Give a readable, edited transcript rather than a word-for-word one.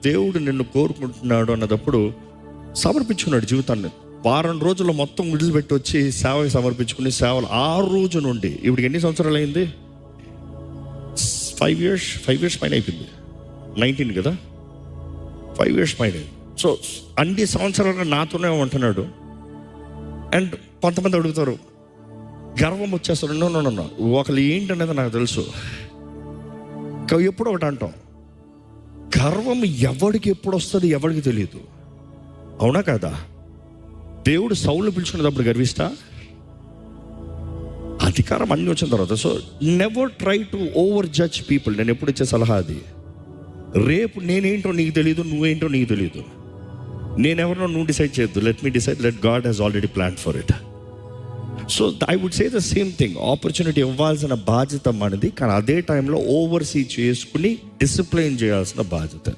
దేవుడు నిన్ను కోరుకుంటున్నాడు అన్నదప్పుడు సమర్పించుకున్నాడు జీవితాన్ని. వారం రోజుల్లో మొత్తం వదిలిపెట్టి వచ్చి సేవకి సమర్పించుకుని సేవలు 6 రోజు నుండి ఇప్పుడు ఎన్ని సంవత్సరాలు అయింది? 5 years పైన అయిపోయింది. 19 కదా, 5 years పైన. సో అన్ని సంవత్సరాలు నాతోనే ఉంటున్నాడు. అండ్ కొంతమంది అడుగుతారు, గర్వం వచ్చేస్తారు. నో ఒకళ్ళు ఏంటనేది నాకు తెలుసు. ఎప్పుడు ఒకటి అంటాం, గర్వం ఎవడికి ఎప్పుడు వస్తుంది ఎవడికి తెలియదు. అవునా కదా? దేవుడు సౌలు పిలుచుకునేటప్పుడు గర్విస్తా? అధికారం అన్నీ వచ్చిన తర్వాత. So never try to over judge people. నేను ఎప్పుడు ఇచ్చే సలహా అది. రేపు నేనేంటో నీకు తెలియదు, నువ్వేంటో నీకు తెలియదు. నేనెవరినో నువ్వు డిసైడ్ చేయొద్దు. Let me decide, let God has already plan for it. So I would say the same thing. Opportunity ఇవ్వాల్సిన బాధ్యత మనది, కానీ అదే టైంలో ఓవర్సీ చేసుకుని డిసిప్లైన్ చేయాల్సిన బాధ్యత